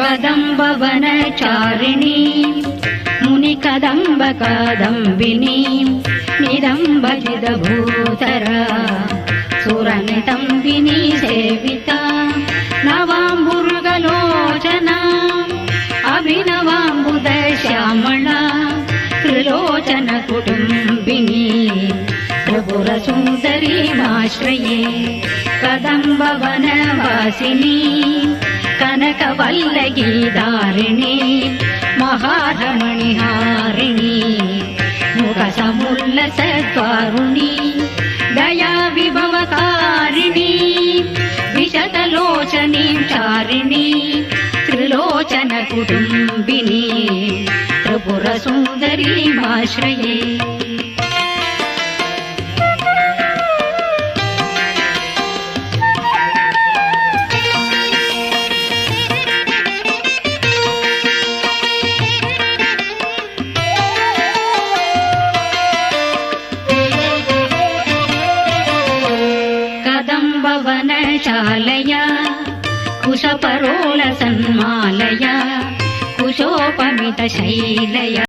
कदम्बवनचारिणी मुनिकदम्ब Kadambini निदम्बजिदभूतरा सुरनितम्बिनी सेविता नवाम्बुरुगलोचना अभिनवाम्बुदश्यामला Trilochan कुटुम्बिनी त्रिपुरसुन्दरीमाश्रये कदम्बवनवासिनी कनकवल्लगीधारिणी महारमणिहारिणी मुखसमुल्लसद्वारुणी Daya विभवकारिणी विशतलोचनीं चारिणी Trilochan कुटुम्बिनी त्रिपुरसुन्दरीमाश्रये कदम्बवनशालया कुशपरोलसन्मालया कुशोपमितशैलया